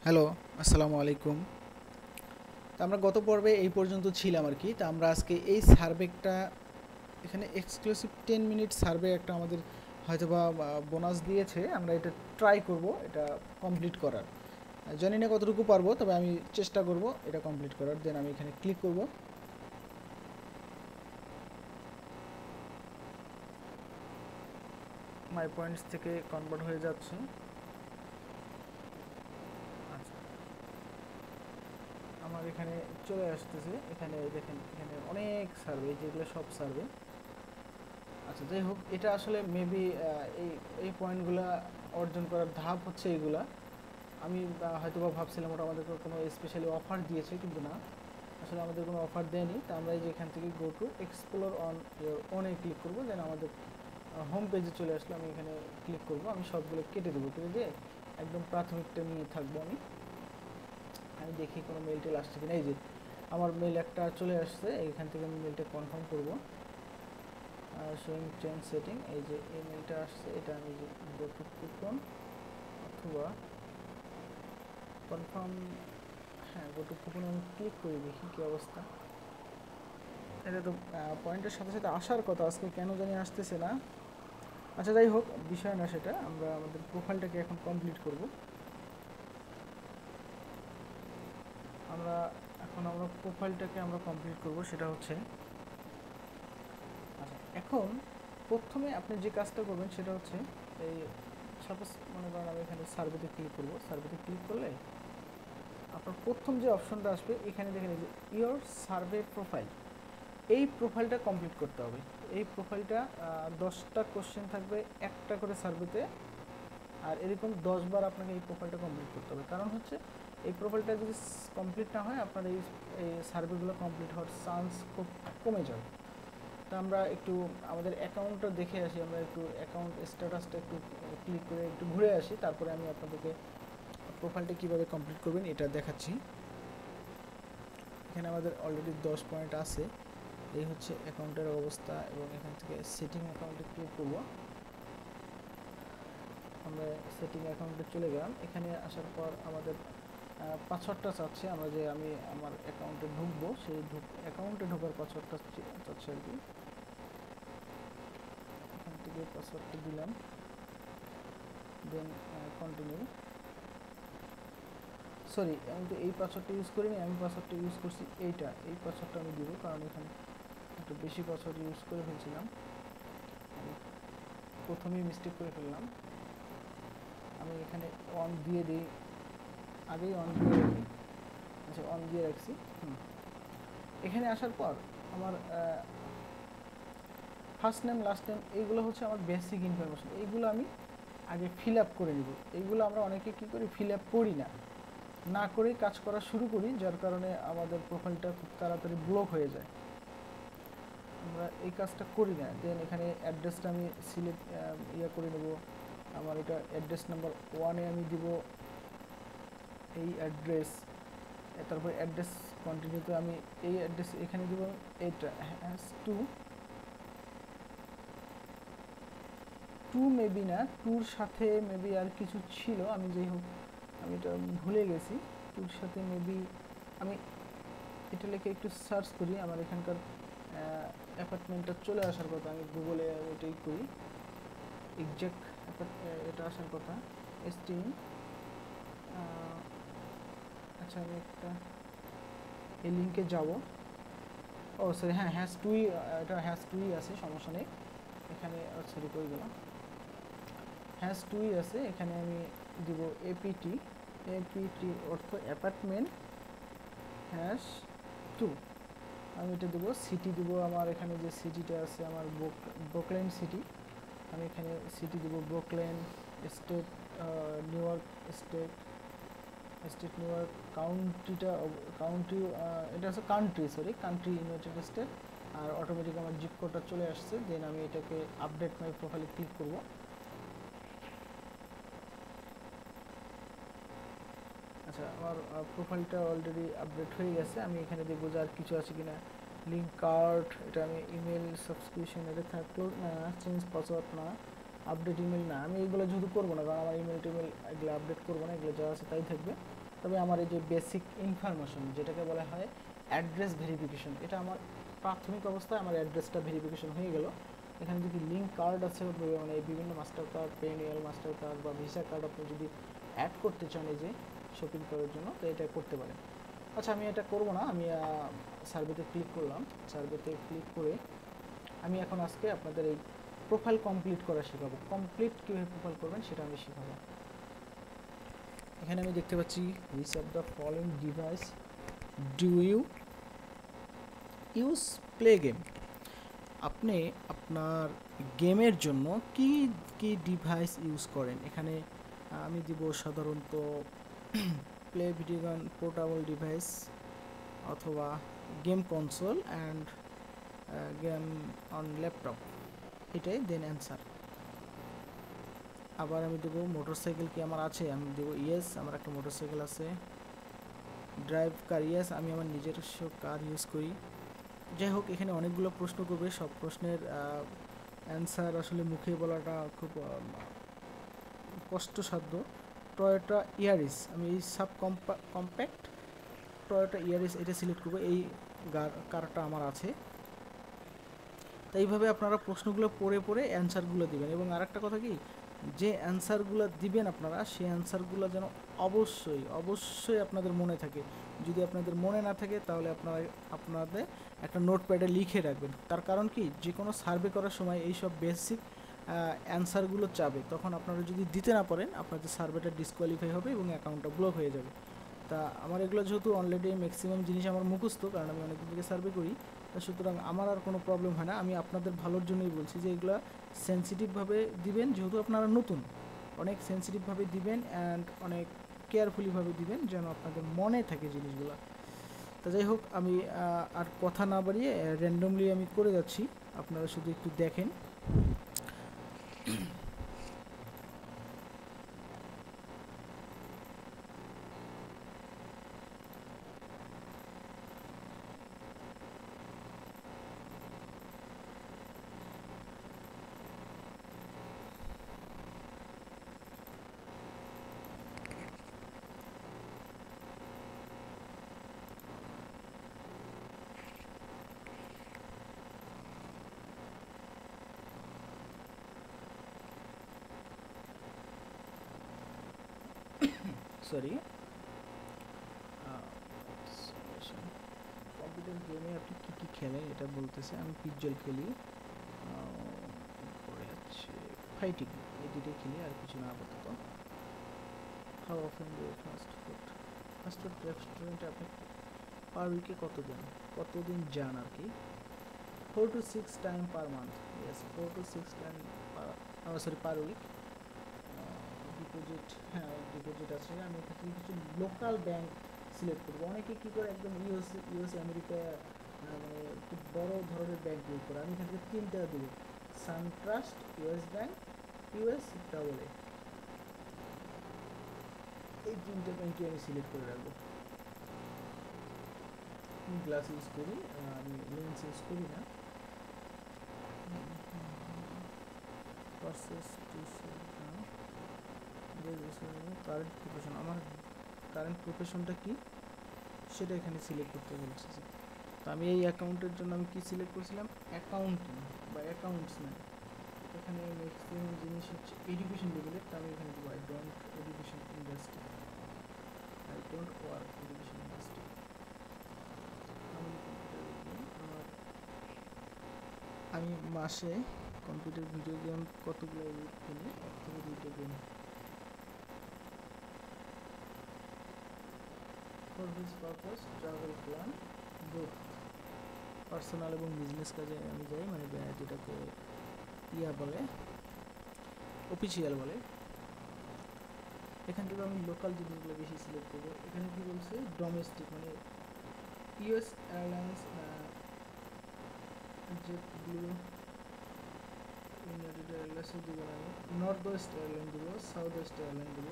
Hello, আসসালামু আলাইকুম। তো আমরা গত পর্বে এই পর্যন্ত ছিলাম আর কি। তো আমরা আজকে এই সার্ভেটা এখানে এক্সক্লুসিভ 10 মিনিট সার্ভে একটা আমাদের হয়তোবা বোনাস দিয়েছে। আমরা এটা ট্রাই করব এটা কমপ্লিট করার। জানি না কতটুকু পারবো, তবে আমি চেষ্টা করব এটা কমপ্লিট করার। দেন আমি এখানে ক্লিক করব। মাই পয়েন্টস থেকে কনভার্ট হয়ে যাচ্ছে। আচ্ছা, আমার এখানে চলে আসতেছে। এখানে দেখেন, এখানে অনেক সার্ভে, যেগুলো সব সার্ভে। আচ্ছা, যাই হোক, এটা আসলে মেবি এই এই পয়েন্টগুলা অর্জন করার ধাপ হচ্ছে এইগুলা। আমি হয়তোবা ভাবছিলাম ওটা আমাদের কোনো স্পেশালি অফার দিয়েছে, কিন্তু না, আসলে আমাদের কোনো অফার দেয়নি। তা আমরা এই যে এখান থেকে go to explore on your one click করবো। দেন আমাদের হোম পেজে চলে আসলে আমি এখানে ক্লিক করব। আমি সবগুলো কেটে দেবো, কেটে দিয়ে একদম প্রাথমিকটা নিয়ে থাকবো। আমি আমি দেখি কোনো মেল টেল আসছে কিনা। এই যে আমার মেল একটা চলে আসছে, এইখান থেকে আমি মেলটা কনফার্ম করবো। শোয়িং চেঞ্জ সেটিং, এই যে ইমেলটা আসছে, এটা আমি যে গো টু কুপন অথবা কনফার্ম, হ্যাঁ গো টু কুপন আমি ক্লিক করে দেখি কী অবস্থা। এটা তো পয়েন্টের সাথে সাথে আসার কথা, আজকে কেন জানি আসতেছে না। আচ্ছা, যাই হোক, বিষয় না সেটা। আমরা আমাদের প্রোফাইলটাকে এখন কমপ্লিট করব। আমরা আমরা প্রোফাইলটাকে আমরা কমপ্লিট করব, সেটা হচ্ছে, আচ্ছা এখন প্রথমে আপনি যে কাজটা করবেন সেটা হচ্ছে, এই সাপোজ মনে করেন আমি এখানে সার্ভেতে ক্লিক করব। সার্ভেতে ক্লিক করলে আপনার প্রথম যে অপশনটা আসবে, এখানে দেখেন এই যে ইয়োর সার্ভে প্রোফাইল, এই প্রোফাইলটা কমপ্লিট করতে হবে। এই প্রোফাইলটা 10টা কোশ্চেন থাকবে একটা করে সার্ভেতে, আর এরকম 10 বার আপনাকে এই প্রোফাইলটা কমপ্লিট করতে হবে। কারণ হচ্ছে এই প্রোফাইলটা যদি কমপ্লিট না হয়, আপনার এই সার্ভেগুলো কমপ্লিট হওয়ার চান্স খুব কমে যাবে। তা আমরা একটু আমাদের অ্যাকাউন্টটা দেখে আসি। আমরা একটু অ্যাকাউন্ট স্ট্যাটাসটা একটু ক্লিক করে একটু ঘুরে আসি, তারপরে আমি আপনাদেরকে প্রোফাইলটা কীভাবে কমপ্লিট করবেন এটা দেখাচ্ছি। এখানে আমাদের অলরেডি 10 পয়েন্ট আছে। এই হচ্ছে অ্যাকাউন্টের অবস্থা, এবং এখান থেকে সেটিং অ্যাকাউন্টে ক্লিক করব। আমরা সেটিং অ্যাকাউন্টে চলে গেলাম। এখানে আসার পর আমাদের পাসওয়ার্ডটা চাচ্ছে, আমরা যে আমি আমার অ্যাকাউন্টে ঢুকবো, সেই অ্যাকাউন্টে ঢোকার পাসওয়ার্ডটা চাচ্ছে আর কি। এখান থেকে পাসওয়ার্ডটা দিলাম, দেন কন্টিনিউ। সরি, আমি তো এই পাসওয়ার্ডটা ইউজ করিনি, আমি পাসওয়ার্ডটা ইউজ করছি এইটা। এই পাসওয়ার্ডটা আমি দিব, কারণ এখানে একটু বেশি পাসওয়ার্ড ইউজ করে ফেলছিলাম। আমি প্রথমেই মিস্টেক করে ফেললাম। আমি এখানে অন দিয়ে দিই, আগেই অন দিয়ে রাখি। আচ্ছা, অন দিয়ে রাখছি। এখানে আসার পর আমার ফার্স্ট নেম, লাস্ট নেম, এইগুলো হচ্ছে আমার বেসিক ইনফরমেশন। এইগুলো আমি আগে ফিল আপ করে নিব। এইগুলো আমরা অনেকে কী করি, ফিল আপ করি না, না করেই কাজ করা শুরু করি, যার কারণে আমাদের প্রোফাইলটা খুব তাড়াতাড়ি ব্লক হয়ে যায়। আমরা এই কাজটা করি না। দেন এখানে অ্যাড্রেসটা আমি সিলেক্ট করে নেব। আমার এটা অ্যাড্রেস নাম্বার 1-এ আমি দিব এই অ্যাড্রেস। তারপর অ্যাড্রেস কন্টিনিউতে আমি এই অ্যাড্রেস এখানে দিব। এইটা হ্যাজ টু মেবি না, টুর সাথে মেবি আর কিছু ছিল, আমি যাই হোক আমি এটা ভুলে গেছি। টুর সাথে মেবি আমি এটা লিখে একটু সার্চ করি। আমার এখানকার অ্যাপার্টমেন্টটা চলে আসার কথা, আমি গুগলে এটাই করি। এক্সাক্ট এটা আসার কথা এসটিএম। আচ্ছা, আমি একটা এই লিঙ্কে যাব। ও সরি, হ্যাঁ হ্যাশ টুই, এটা হ্যাশ টুই আছে, সমস্যা নেই। এখানে সরি করে গেলাম, হ্যাশ টুই আছে। এখানে আমি দিব এপিটি। এপিটি অর্থ অ্যাপার্টমেন্ট হ্যাশ টু। আমি এটা দেবো। সিটি দেবো, আমার এখানে যে সিটিটা আছে আমার ব্রুকলিন সিটি। আমি এখানে সিটি দেবো Brooklyn. State New York state, state New York. কাউন্ট্রিটা কাউন্ট্রি, এটা হচ্ছে country, sorry country United State. আর অটোমেটিক আমার জিপ কোডটা চলে আসছে। দেন আমি এটাকে আপডেট মাই প্রোফাইলে ক্লিক করব। আচ্ছা, আমার প্রোফাইলটা অলরেডি আপডেট হয়ে গেছে। আমি এখানে দেখবো যে আর কিছু আছে কিনা। লিঙ্ক কার্ড, এটা আমি ইমেল সাবস্ক্রিপশন, এটা থাকলো না। চেঞ্জ পাসওয়ার্ড না, আপডেট ইমেল না। আমি এগুলো যেহেতু করবো না, কারণ আমার ইমেল টিমেল এগুলো আপডেট করবো না, এগুলো যা আছে তাই থাকবে। তবে আমার এই যে বেসিক ইনফরমেশন যেটাকে বলা হয় অ্যাড্রেস ভেরিফিকেশন, এটা আমার প্রাথমিক অবস্থায় আমার অ্যাড্রেসটা ভেরিফিকেশন হয়ে গেল। এখানে যদি লিঙ্ক কার্ড আছে মানে বিভিন্ন মাস্টার কার্ড, পেনিয়াল মাস্টার কার্ড বা ভিসা কার্ড আপনি যদি অ্যাড করতে চান এই যে শপিং করার জন্য, তো এটা করতে পারেন। আচ্ছা, আমি এটা করব না, আমি সার্ভেতে ক্লিক করলাম। সার্ভেতে ক্লিক করে আমি এখন আজকে আপনাদের এই প্রোফাইল কমপ্লিট করা শেখাবো। কমপ্লিট কীভাবে প্রোফাইল করবেন সেটা আমি শেখাবো। এখানে আমি দেখতে পাচ্ছি which of the following device do you use play game. আপনি আপনার গেমের জন্য কি কি ডিভাইস ইউজ করেন। এখানে আমি দিব সাধারণত play video game portable device অথবা game console and game on laptop, এটাই দেন অ্যান্সার। আবার আমি দেবো মোটরসাইকেল কি আমার আছে, আমি দেবো ইয়েস, আমার একটা মোটরসাইকেল আছে। ড্রাইভ কার, ইয়েস, আমি আমার নিজস্ব কার ইউজ করি। যাই হোক, এখানে অনেকগুলো প্রশ্ন করবে, সব প্রশ্নের অ্যান্সার আসলে মুখে বলাটা খুব কষ্টসাধ্য। টয়োটা ইয়ারিস, আমি এই সাব কম্প্যাক্ট টয়োটা ইয়ারিস এটা সিলেক্ট করবো, এই কারটা আমার আছে। তো এইভাবে আপনারা প্রশ্নগুলো পড়ে পড়ে অ্যান্সারগুলো দিবেন। এবং আরেকটা কথা কি, যে অ্যান্সারগুলো দিবেন আপনারা, সেই অ্যান্সারগুলো যেন অবশ্যই অবশ্যই আপনাদের মনে থাকে। যদি আপনাদের মনে না থাকে তাহলে আপনাদের একটা নোটপ্যাডে লিখে রাখবেন। তার কারণ কি, যে কোনো সার্ভে করার সময় এইসব বেসিক অ্যান্সারগুলো চাবে, তখন আপনারা যদি দিতে না পারেন আপনাদের সার্ভেটা ডিসকোয়ালিফাই হবে এবং অ্যাকাউন্টটা ব্লক হয়ে যাবে। তা আমার এগুলো যেহেতু অলরেডি ম্যাক্সিমাম জিনিস আমার মুখস্থ, কারণ আমি অনেকদিন থেকে সার্ভে করি, সুতরাং আমার আর কোনো প্রবলেম হয় না। আমি আপনাদের ভালোর জন্যই বলছি যে এগুলো সেন্সিটিভভাবে দিবেন, যেহেতু আপনারা নতুন, অনেক সেন্সিটিভভাবে দিবেন অ্যান্ড অনেক কেয়ারফুলিভাবে দিবেন যেন আপনাদের মনে থাকে জিনিসগুলো। তো যাই হোক, আমি আর কথা না বাড়িয়ে র্যান্ডমলি আমি করে যাচ্ছি, আপনারা শুধু একটু দেখেন। সরি, কম্পিউটার গেমে আপনি কী কী খেলেন এটা বলতেছে। আমি পিকজেল খেলি, পরে হচ্ছে ফাইটিং, এই দুটোই খেলি, আর কিছু না আপাতত। How often do you fast food রেস্টুরেন্টে আপনি পার উইকে কতদিন যান আর কি। 4 to 6 time per month, yes 4 to 6 time per week. Deposit, হ্যাঁ ডিপোজিট আছে। আমি এক্ষেত্রে কিছু লোকাল ব্যাংক সিলেক্ট করবো। অনেকে কী করে একদম ইউএস আমেরিকা মানে খুব বড় ধরনের ব্যাংক ইউজ করে, আমি এক্ষেত্রে 3টা দেবো, SunTrust, US bank, US double A, এই 3টে ব্যাংকই আমি সিলেক্ট করে রাখবো। আমি গ্লাস ইউজ করি, আমি লেন্স ইউজ করি না। পারচেস কারেন্ট প্রফেশন, আমার কারেন্ট প্রফেশনটা কি সেটা এখানে সিলেক্ট করতে বলছে। তো আমি এই অ্যাকাউন্টের জন্য আমি কি সিলেক্ট করেছিলাম, অ্যাকাউন্টিং বা অ্যাকাউন্টসম্যান। এখানে ম্যাক্সিমাম জিনিস হচ্ছে এডুকেশন লেভেলের, তো আমি এখানে দেবো I don't education industry, I don't work education industry. আমি মাসে কম্পিউটার ভিডিও গেম কতগুলো খেলি, 1 থেকে 2টা game. For this purpose travel plan book, personal এবং বিজনেস কাজে আমি যাই, মানে যেটাকে ইয়া বলে অফিসিয়াল বলে। এখান থেকে আমি লোকাল জিনিসগুলো বেশি সিলেক্ট করবো। এখানে কি বলছে, ডোমেস্টিক মানে US airlines, JetBlue, United এয়ারলাইন্সও দিব না, আমি নর্থ ওয়েস্ট এয়ারলাইন দিব, সাউথ ওয়েস্ট এয়ারলাইন দিব।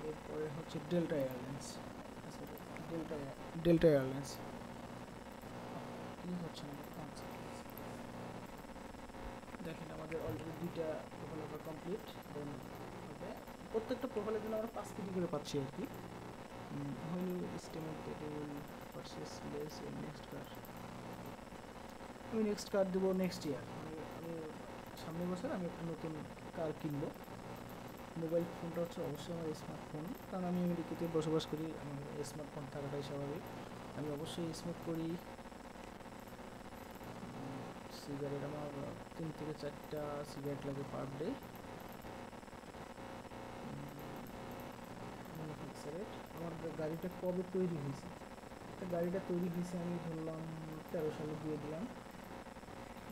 এরপরে হচ্ছে ডেল্টা এয়ারলাইন্স, ডেল্টা এয়ারলাইন্স কি হচ্ছে না। দেখেন আমাদের অলরেডি 2টা প্রোফাইল কমপ্লিট। দেন ওকে, প্রত্যেকটা প্রোফাইলের জন্য আমরা 5 কোটি করে পাচ্ছি আর কি। when you estimate that you will purchase less your next car, আমি নেক্সট কার দেবো নেক্সট ইয়ার, আমি সামনের বছর আমি একটা নতুন কার কিনবো। মোবাইল ফোনটা হচ্ছে অবশ্যই আমার স্মার্টফোন, কারণ আমি আমেরিকাতে বসবাস করি, আমার স্মার্টফোন থাকাটাই স্বাভাবিক। আমি অবশ্যই স্মোক করি, সিগারেট আমার 3 থেকে 4টা সিগারেট লাগে পার ডে। ম্যানুফ্যাকচারেট আমার গাড়িটা কবে তৈরি হয়েছে, গাড়িটা তৈরি হয়েছে আমি ধরলাম 13 সালে দিয়ে দিলাম,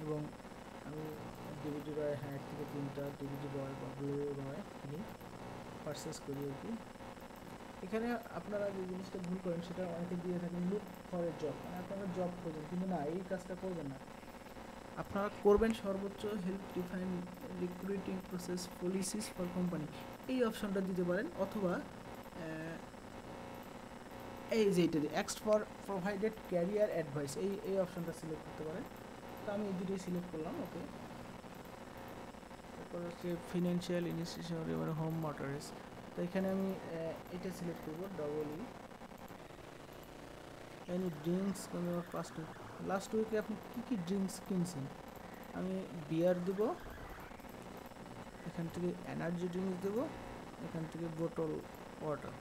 এবং আমি ডিভিডি রয়, হ্যাঁ 1 থেকে 3টা ডিভিডি রয় বা ব্লু রয় কিনি, পারচেস করি আর কি। এখানে আপনারা যে জিনিসটা ভুল করেন সেটা অনেকে দিয়ে থাকেন লুক ফর এ জব, মানে আপনারা জব খোঁজেন, কিন্তু না, এই কাজটা করবেন না। আপনারা করবেন সর্বোচ্চ help define recruiting process policies for company, এই অপশনটা দিতে পারেন, অথবা এই যে এটা এক্সট ফর প্রোভাইডেড ক্যারিয়ার অ্যাডভাইস, এই অপশনটা সিলেক্ট করতে পারেন। তো আমি এই দুটোই সিলেক্ট করলাম, ওকে। তারপর হচ্ছে ফিনান্সিয়াল ইনস্টিটিউশন, এবার হোম মোটরস, তো এখানে আমি এটা সিলেক্ট করবো double E. Any drinks consumer first week, last উইকে আপনি কী কী ড্রিঙ্কস কিনছেন, আমি বিয়ার দেবো, এখান থেকে এনার্জি ড্রিঙ্কস দেবো, এখান থেকে বোতল ওয়াটার,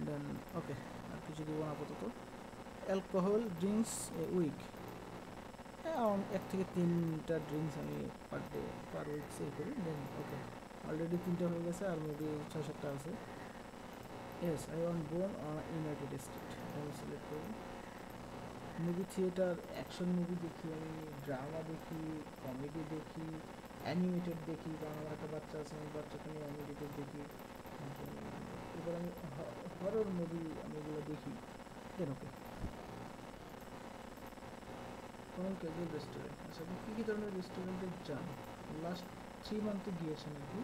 দেন ওকে, আর কিছু দেবো না আপাতত। অ্যালকোহল ড্রিঙ্কস উইক, 1 থেকে 3টা ড্রিঙ্কস আমি per day per week sell করি, দেন ওকে। অলরেডি 3টা হয়ে গেছে, আর মেবি 6-7টা আছে। Yes I want born United State, এটা আমি সিলেক্ট করবো। মুভি থিয়েটার, অ্যাকশন মুভি দেখি আমি, ড্রামা দেখি, কমেডি দেখি, অ্যানিমেটেড দেখি, কারণ আমার একটা বাচ্চা আছে, আমি বাচ্চাকে নিয়ে অ্যানিমেটেড দেখি। এবার আমি হরর মুভি আমি এগুলো দেখি, দেন ওকে। কোন ক্যাজুয়াল রেস্টুরেন্ট, আচ্ছা আপনি কী কী ধরনের রেস্টুরেন্টে যান, লাস্ট 3 মান্থে গিয়েছেন আর কি।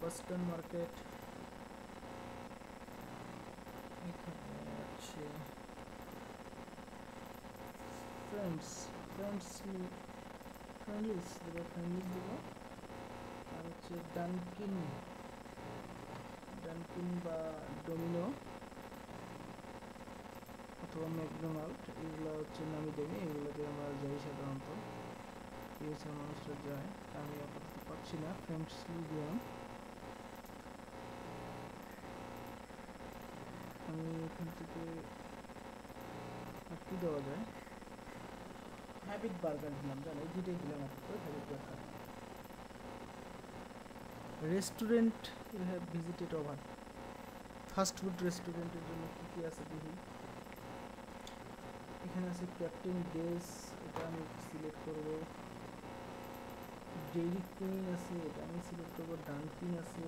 বাস্টন মার্কেট, এখানে আছে ফ্রেন্ডলিস দেবো, আর হচ্ছে ডানকিন বা ডোমিনো অথবা ম্যাকডোনাল্ড, এগুলো হচ্ছে নামি দামি, এগুলোতে আমরা যাই সাধারণত, ইউএসের মানুষরা যায়, আমি আপাতত পাচ্ছি না। ফ্রেন্ডসলি দিলাম, আমি এখান থেকে আর কি দেওয়া যায়, হ্যাবিট বার্গার দিলাম, জানো এই দুটোই দিলাম আপাতত, habit burger. Restaurant you have visited over, fast food রেস্টুরেন্টের জন্য কী কী আছে দেখি। এখানে আছে ক্যাপ্টেন ডেস, এটা আমি সিলেক্ট করব। ডেইরি কুইন আছে, এটা আমি সিলেক্ট করব। ডানকিন আছে,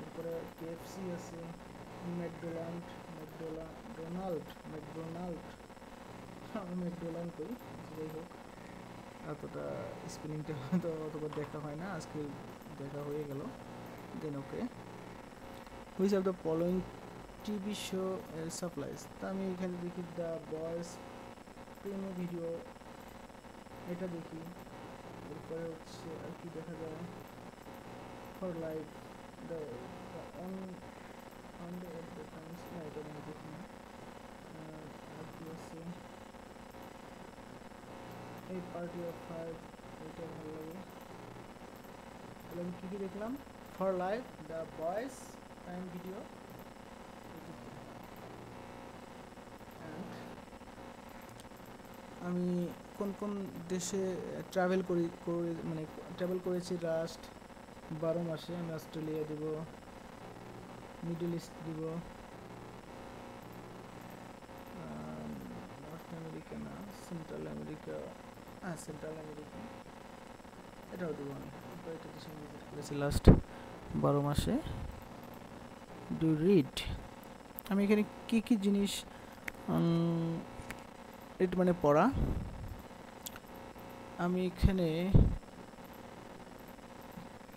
এরপরে কেএফসি আছে, ম্যাকডোনাল্ড আমি ম্যাকডোনাল্ড করি, যাই হোক এতটা স্পেলিংটা হয়তো অতটা দেখা হয় না, আজকে দেখা হয়ে গেল, then okay. Which of the following TV show supplies, তা আমি এখানে দেখি দ্য বয়েস প্রেমো ভিডিও, এটা দেখি। এরপরে হচ্ছে আর কি দেখা যায়, for life, the on the at the Times, না এটা আমি দেখি না। আর কি আছে, এই পার্টি অফ 5, এটা ভালো লাগে। তাহলে আমি কী কী দেখলাম, ফর লাইফ, দ্য বয়েস প্রাইম ভিডিও, আমি কোন কোন দেশে ট্রাভেল মানে ট্রাভেল করেছি লাস্ট 12 মাসে, আমি অস্ট্রেলিয়া দিব, মিডল ইস্ট দিব, নর্থ আমেরিকা না, সেন্ট্রাল আমেরিকা, সেন্ট্রাল আমেরিকা এটাও দেবো আমি। এটা দেশে ভিজিট করেছি লাস্ট 12 মাসে। ডু রিড, আমি এখানে কী কী জিনিস রিড মানে পড়া, আমি এখানে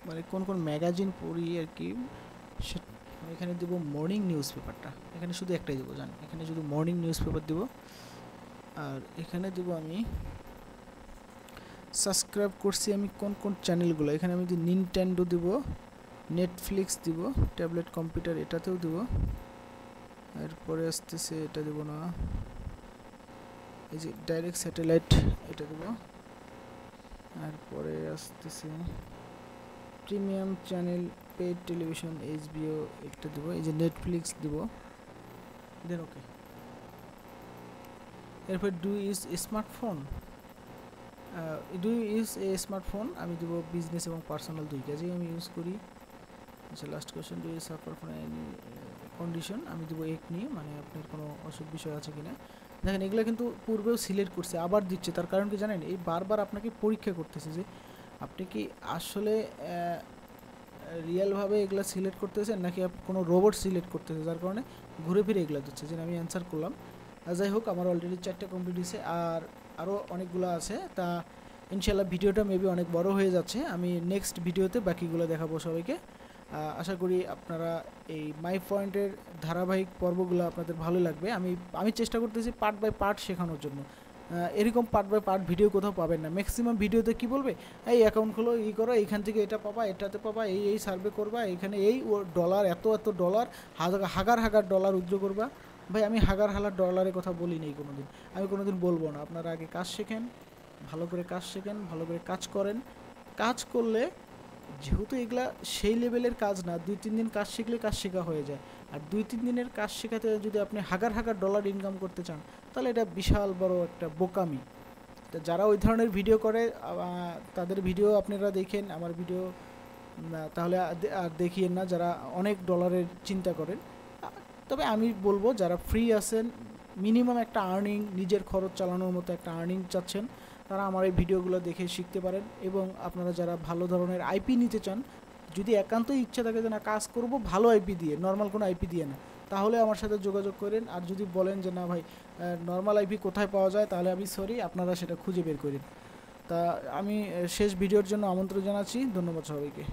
মানে কোন কোন ম্যাগাজিন পড়ি আর কি, আমি এখানে দেবো মর্নিং নিউজ পেপারটা, এখানে শুধু একটাই দেবো, জানি এখানে শুধু মর্নিং নিউজ পেপার দেবো। আর এখানে দেবো আমি সাবস্ক্রাইব করছি আমি কোন কোন চ্যানেলগুলো, এখানে আমি যদি নিনটেন্ডো দেবো, নেটফ্লিক্স দিব, ট্যাবলেট কম্পিউটার এটাতেও দিব, এরপরে আসতেছে এটা দেব না, এই যে ডাইরেক্ট স্যাটেলাইট এটা দেব, তারপরে আসতেছে premium channel paid television HBO এটা দেব, এই যে নেটফ্লিক্স দেব, দেন ওকে। এরপর do use smartphone, do use a smartphone আমি দেবো বিজনেস এবং পার্সোনাল দুই কাজেই আমি ইউজ করি। আচ্ছা last question, do you suffer from any condition আমি দেবো এক নিয়ে, মানে আপনার কোনো অসুখ বিষয় আছে কিনা। দেখেন এগুলো কিন্তু পূর্বেও সিলেক্ট করছে, আবার দিচ্ছে, তার কারণ কি জানেন, এই বারবার আপনাকে পরীক্ষা করতেছে যে আপনি কি আসলে রিয়েলভাবে এগুলো সিলেক্ট করতেছেন নাকি কোনো রোবট সিলেক্ট করতেছে, যার কারণে ঘুরে ফিরে এগুলো দিচ্ছে। যে আমি অ্যান্সার করলাম, যাই হোক আমার অলরেডি 4টা কমপ্লিট হয়েছে, আর আরও অনেকগুলো আছে। তা ইনশাল্লাহ ভিডিওটা মেবি অনেক বড় হয়ে যাচ্ছে, আমি নেক্সট ভিডিওতে বাকিগুলো দেখাবো সবাইকে। আশা করি আপনারা এই মাই পয়েন্টের ধারাবাহিক পর্বগুলো আপনাদের ভালো লাগবে। আমি চেষ্টা করতেছি পার্ট বাই পার্ট শেখানোর জন্য। এরকম পার্ট বাই পার্ট ভিডিও কোথাও পাবেন না। ম্যাক্সিমাম ভিডিওতে কি বলবে, এই অ্যাকাউন্ট খোলো, করো, এইখান থেকে এটা পাবা, এটাতে পাবা, এই সার্ভে করবা, এখানে এই ডলার এত ডলার, হাজার ডলার উইথড্র করবা। ভাই আমি হাজার ডলারের কথা বলি নেই কোনো দিন, আমি কোনো দিন বলবো না। আপনারা আগে কাজ শেখেন, ভালো করে কাজ শেখেন, ভালো করে কাজ করেন। কাজ করলে যেহেতু এগুলা সেই লেভেলের কাজ না, 2-3 দিন কাজ শিখলে কাজ শেখা হয়ে যায়। আর 2-3 দিনের কাজ শেখাতে যদি আপনি হাজার ডলার ইনকাম করতে চান, তাহলে এটা বিশাল বড় একটা বোকামি। তো যারা ওই ধরনের ভিডিও করে তাদের ভিডিও আপনারা দেখেন, আমার ভিডিও তাহলে আর দেখিয়েন না যারা অনেক ডলারের চিন্তা করেন। তবে আমি বলবো যারা ফ্রি আছেন, মিনিমাম একটা আর্নিং, নিজের খরচ চালানোর মতো একটা আর্নিং চাচ্ছেন, তারা আমার এই ভিডিওগুলো দেখে শিখতে পারেন। এবং আপনারা যারা ভালো ধরনের আইপি নিতে চান, যদি একান্তই ইচ্ছা থাকে যে না কাজ করব ভালো আইপি দিয়ে, নর্মাল কোনো আইপি দিয়ে না, তাহলে আমার সাথে যোগাযোগ করেন। আর যদি বলেন যে না ভাই নর্মাল আইপি কোথায় পাওয়া যায়, তাহলে আমি সরি, আপনারা সেটা খুঁজে বের করেন। তা আমি শেষ ভিডিওর জন্য আমন্ত্রণ জানাচ্ছি। ধন্যবাদ সবাইকে।